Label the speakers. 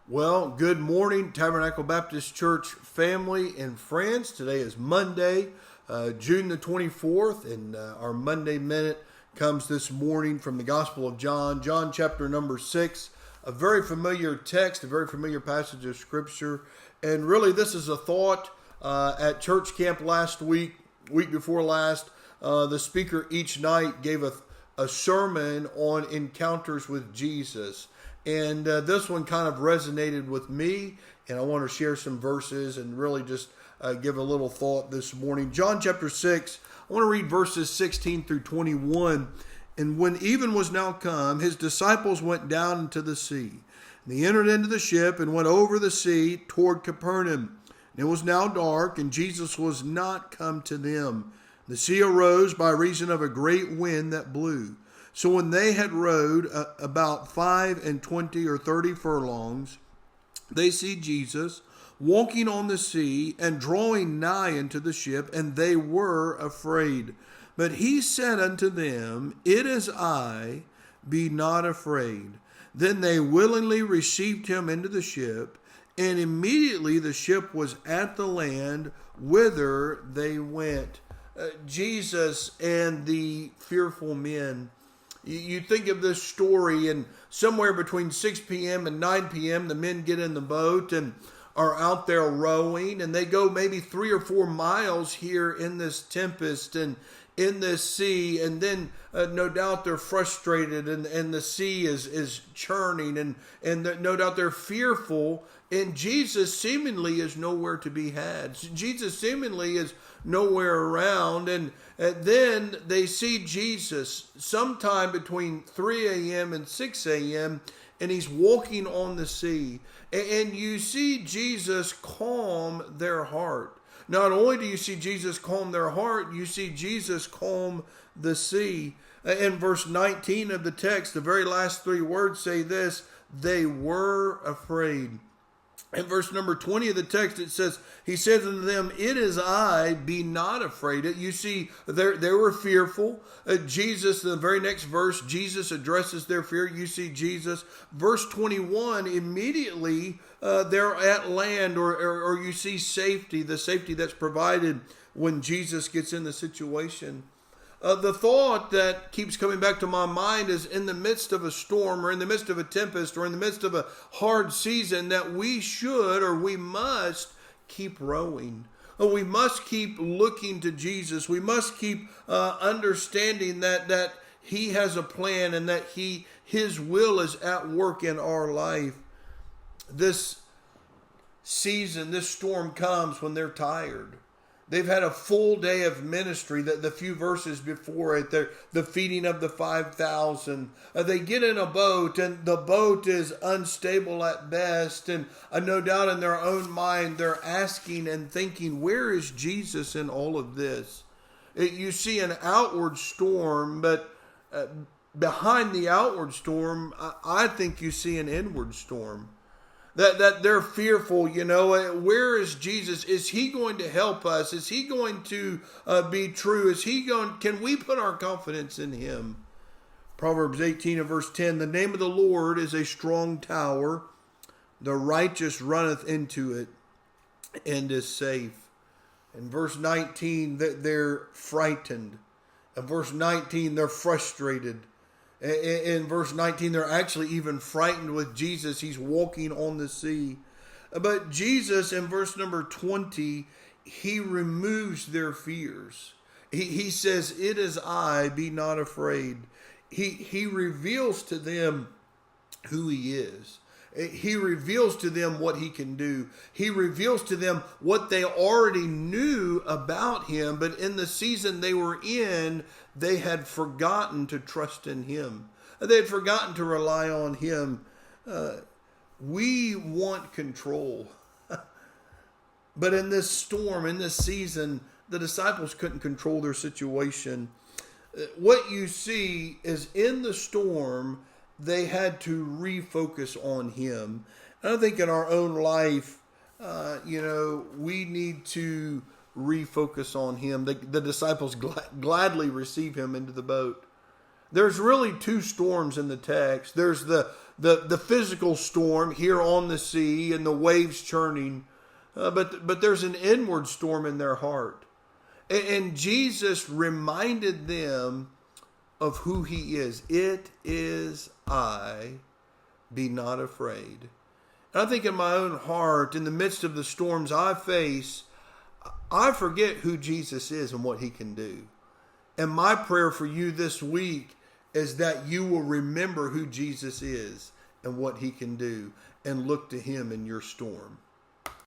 Speaker 1: Well, good morning, Tabernacle Baptist Church family and friends. Today is Monday, June the 24th, and our Monday Minute comes this morning from the Gospel of John, John chapter number 6, a very familiar text, a very familiar passage of Scripture. And really, this is a thought at church camp last week before last. The speaker each night gave a sermon on encounters with Jesus. And this one kind of resonated with me, and I want to share some verses and really just give a little thought this morning. John chapter 6, I want to read verses 16 through 21. And when even was now come, his disciples went down into the sea. And they entered into the ship and went over the sea toward Capernaum. And it was now dark, and Jesus was not come to them. The sea arose by reason of a great wind that blew. So when they had rowed about 25 or 30 furlongs, they see Jesus walking on the sea and drawing nigh unto the ship, and they were afraid. But he said unto them, It is I, be not afraid. Then they willingly received him into the ship, and immediately the ship was at the land whither they went. Jesus and the fearful men. You think of this story, and somewhere between 6 p.m. and 9 p.m., the men get in the boat and are out there rowing, and they go maybe 3 or 4 miles here in this tempest and in this sea, and then no doubt they're frustrated, and the sea is churning, and no doubt they're fearful, and Jesus seemingly is nowhere to be had. Jesus seemingly is nowhere around, and then they see Jesus sometime between 3 a.m. and 6 a.m., and he's walking on the sea, and you see Jesus calm their heart. Not only do you see Jesus calm their heart, you see Jesus calm the sea. In verse 19 of the text, the very last 3 words say this: they were afraid. In verse number 20 of the text, it says, he says unto them, It is I, be not afraid. You see, they were fearful. Jesus, the very next verse, Jesus addresses their fear. You see Jesus. Verse 21, immediately they're at land, or you see safety, the safety that's provided when Jesus gets in the situation. The thought that keeps coming back to my mind is in the midst of a storm, or in the midst of a tempest, or in the midst of a hard season, that we should, or we must keep rowing. We must keep looking to Jesus. We must keep understanding that he has a plan, and that his will is at work in our life. This season, this storm comes when they're tired. They've had a full day of ministry, the few verses before it, the feeding of the 5,000. They get in a boat, and the boat is unstable at best. And no doubt in their own mind, they're asking and thinking, where is Jesus in all of this? You see an outward storm, but behind the outward storm, I think you see an inward storm. That they're fearful, where is Jesus? Is he going to help us? Is he going to be true? Can we put our confidence in him? Proverbs 18 and verse 10, the name of the Lord is a strong tower. The righteous runneth into it and is safe. In verse 19, they're frightened. In verse 19, they're frustrated. In verse 19, they're actually even frightened with Jesus. He's walking on the sea. But Jesus, in verse number 20, he removes their fears. He says, It is I, be not afraid. He reveals to them who he is. He reveals to them what he can do. He reveals to them what they already knew about him, but in the season they were in, they had forgotten to trust in him. They had forgotten to rely on him. We want control. But in this storm, in this season, the disciples couldn't control their situation. What you see is in the storm, they had to refocus on him. And I think in our own life, we need to refocus on him. The disciples gladly receive him into the boat. There's really 2 storms in the text. There's the the physical storm here on the sea and the waves churning, but there's an inward storm in their heart. And Jesus reminded them of who he is. It is I, be not afraid. And I think in my own heart, in the midst of the storms I face, I forget who Jesus is and what he can do. And my prayer for you this week is that you will remember who Jesus is and what he can do and look to him in your storm.